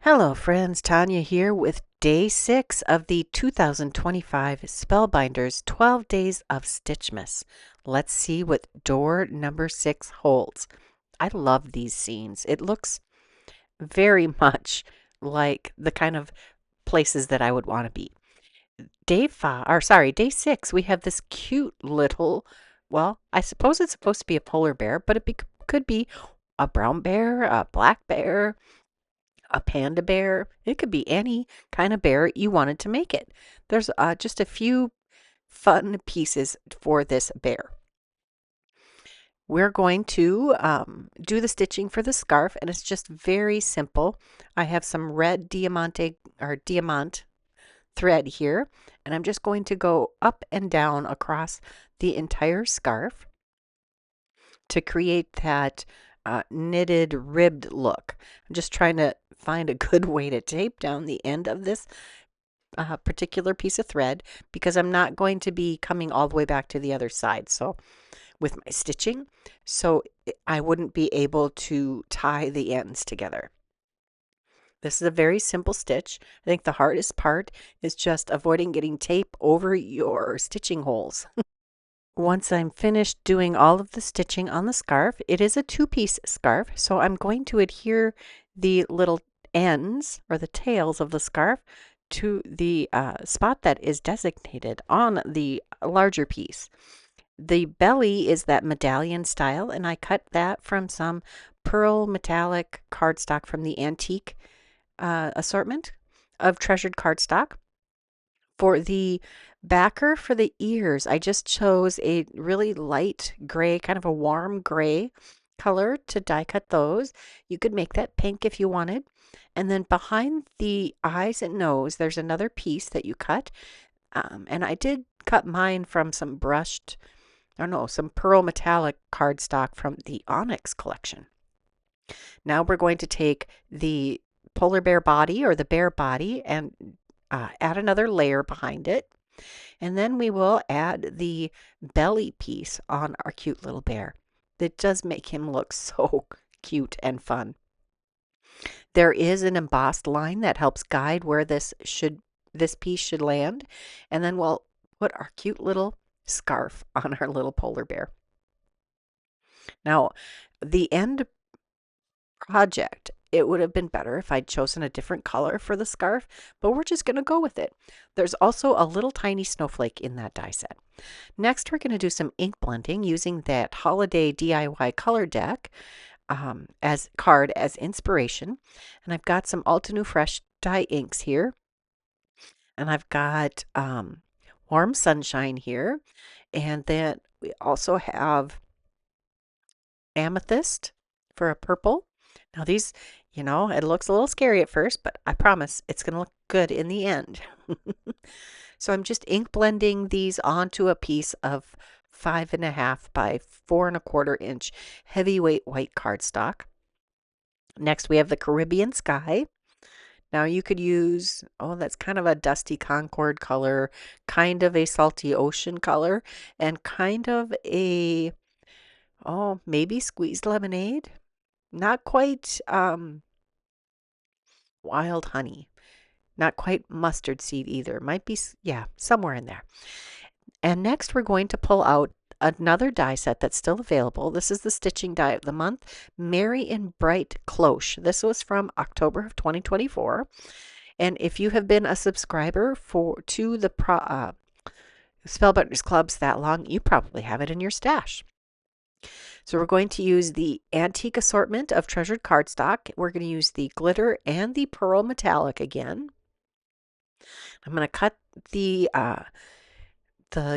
Hello, friends. Tanya here with day 6 of the 2025 Spellbinders 12 Days of Stitchmas. Let's see what door number 6 holds. I love these scenes. It looks very much like the kind of places that I would want to be. Day 6, we have this cute little, well, I suppose it's supposed to be a polar bear, but could be a brown bear, a black bear, a panda bear. It could be any kind of bear you wanted to make it. There's just a few fun pieces for this bear. We're going to do the stitching for the scarf, and it's just very simple. I have some red diamant thread here, and I'm just going to go up and down across the entire scarf to create that knitted ribbed look. I'm just trying to find a good way to tape down the end of this particular piece of thread because I'm not going to be coming all the way back to the other side. So with my stitching, so I wouldn't be able to tie the ends together. This is a very simple stitch. I think the hardest part is just avoiding getting tape over your stitching holes. Once I'm finished doing all of the stitching on the scarf, it is a two-piece scarf, so I'm going to adhere the little ends or the tails of the scarf to the spot that is designated on the larger piece. The belly is that medallion style, and I cut that from some pearl metallic cardstock from the antique assortment of treasured cardstock. For the backer for the ears, I just chose a really light gray, kind of a warm gray color to die cut those. You could make that pink if you wanted. And then behind the eyes and nose, there's another piece that you cut. And I did cut mine from some some pearl metallic cardstock from the Onyx collection. Now we're going to take the polar bear body or the bear body and add another layer behind it. And then we will add the belly piece on our cute little bear. That does make him look so cute and fun. There is an embossed line that helps guide where this piece should land. And then we'll put our cute little scarf on our little polar bear. Now, the end project, it would have been better if I'd chosen a different color for the scarf, but we're just going to go with it. There's also a little tiny snowflake in that die set. Next, we're going to do some ink blending using that holiday DIY color deck as inspiration. And I've got some Altenew Fresh dye inks here. And I've got Warm Sunshine here. And then we also have Amethyst for a purple. Now these, it looks a little scary at first, but I promise it's going to look good in the end. So I'm just ink blending these onto a piece of 5.5 by 4.25 inch heavyweight white cardstock. Next we have the Caribbean Sky. Now you could use, that's kind of a dusty Concord color, kind of a salty ocean color, and kind of a, maybe squeezed lemonade. Not quite wild honey. Not quite mustard seed either. Might be, somewhere in there. And next we're going to pull out another die set that's still available. This is the Stitching Die of the Month, Merry and Bright Cloche. This was from October of 2024. And if you have been a subscriber to the Spellbinders Clubs that long, you probably have it in your stash. So we're going to use the antique assortment of treasured cardstock. We're going to use the glitter and the pearl metallic again. I'm going to cut the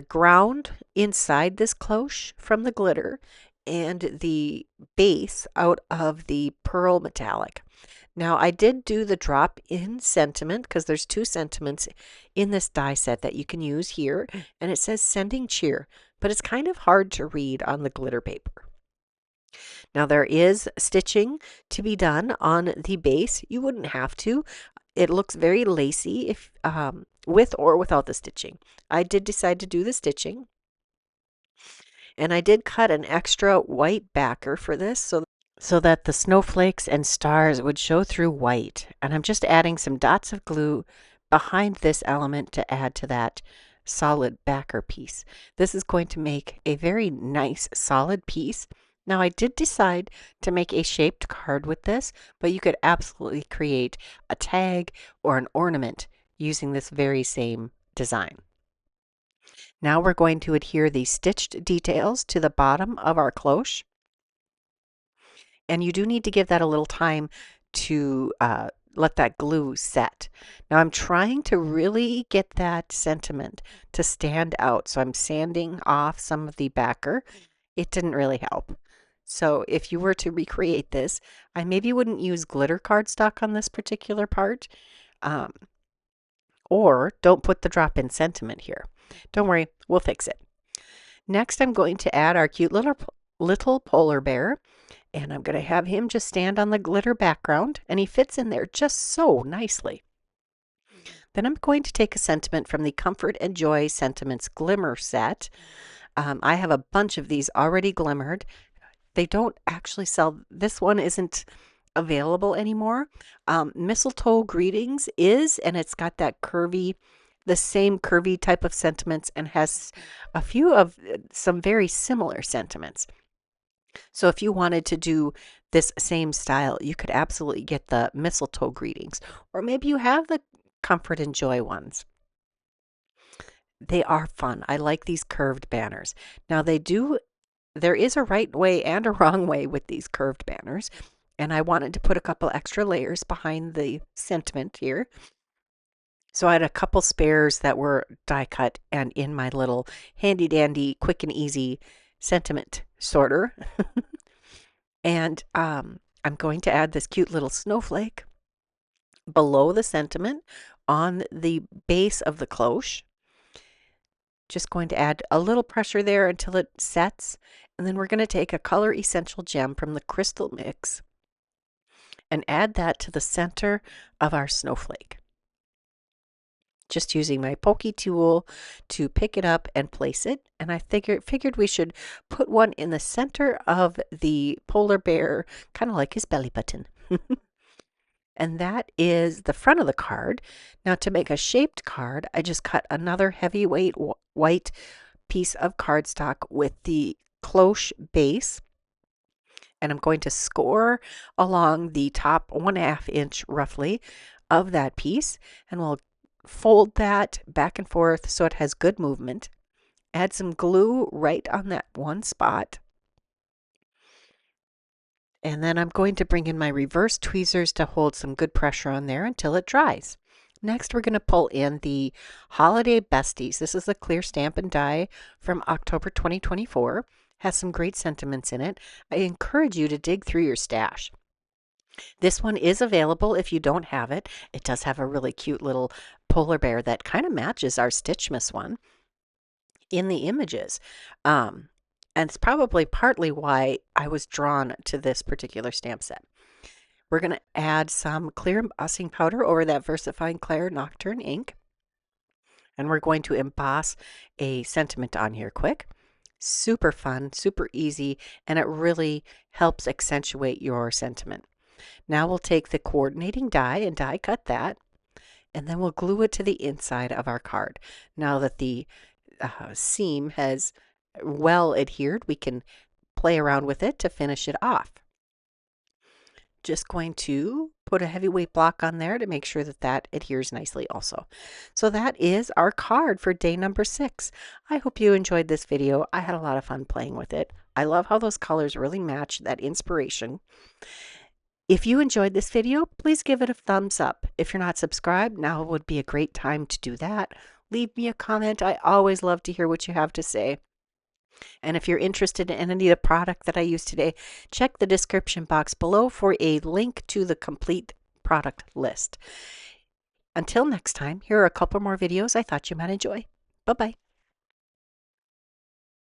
ground inside this cloche from the glitter and the base out of the pearl metallic. Now I did do the drop in sentiment because there's 2 sentiments in this die set that you can use here, and it says sending cheer, but it's kind of hard to read on the glitter paper. Now there is stitching to be done on the base. You wouldn't have to. It looks very lacy if with or without the stitching. I did decide to do the stitching. And I did cut an extra white backer for this so that the snowflakes and stars would show through white. And I'm just adding some dots of glue behind this element to add to that solid backer piece. This is going to make a very nice solid piece. Now I did decide to make a shaped card with this, but you could absolutely create a tag or an ornament using this very same design. Now we're going to adhere the stitched details to the bottom of our cloche. And you do need to give that a little time to let that glue set. Now I'm trying to really get that sentiment to stand out. So I'm sanding off some of the backer. It didn't really help. So if you were to recreate this, I maybe wouldn't use glitter cardstock on this particular part. Or don't put the drop-in sentiment here. Don't worry, we'll fix it. Next, I'm going to add our cute little polar bear. And I'm going to have him just stand on the glitter background, and he fits in there just so nicely. Then I'm going to take a sentiment from the Comfort and Joy Sentiments Glimmer set. I have a bunch of these already glimmered. They don't actually sell, this one isn't available anymore. Mistletoe Greetings is, and it's got that curvy, the same curvy type of sentiments, and has a few of some very similar sentiments. So if you wanted to do this same style, you could absolutely get the Mistletoe Greetings, or maybe you have the Comfort and Joy ones. They are fun. I like these curved banners. Now there is a right way and a wrong way with these curved banners, and I wanted to put a couple extra layers behind the sentiment here. So I had a couple spares that were die cut and in my little handy dandy quick and easy sentiment sorter. And I'm going to add this cute little snowflake below the sentiment on the base of the cloche. Just going to add a little pressure there until it sets. And then we're going to take a Color Essential gem from the Crystal Mix and add that to the center of our snowflake. Just using my pokey tool to pick it up and place it. And I figured we should put one in the center of the polar bear, kind of like his belly button. And that is the front of the card. Now to make a shaped card, I just cut another heavyweight white piece of cardstock with the cloche base. And I'm going to score along the top 1/2 inch roughly of that piece. And we'll fold that back and forth so it has good movement. Add some glue right on that one spot. And then I'm going to bring in my reverse tweezers to hold some good pressure on there until it dries. Next, we're going to pull in the Holiday Besties. This is the clear stamp and die from October 2024. Has some great sentiments in it. I encourage you to dig through your stash. This one is available if you don't have it. It does have a really cute little polar bear that kind of matches our Stitchmas one in the images. And it's probably partly why I was drawn to this particular stamp set. We're going to add some clear embossing powder over that VersaFine Clair Nocturne ink. And we're going to emboss a sentiment on here quick. Super fun, super easy, and it really helps accentuate your sentiment. Now we'll take the coordinating die and die cut that, and then we'll glue it to the inside of our card. Now that the seam has well adhered, we can play around with it to finish it off. Just going to put a heavyweight block on there to make sure that that adheres nicely also. So that is our card for day number 6. I hope you enjoyed this video. I had a lot of fun playing with it. I love how those colors really match that inspiration. If you enjoyed this video, please give it a thumbs up. If you're not subscribed, now would be a great time to do that. Leave me a comment. I always love to hear what you have to say. And if you're interested in any of the product that I used today, check the description box below for a link to the complete product list. Until next time, here are a couple more videos I thought you might enjoy. Bye-bye.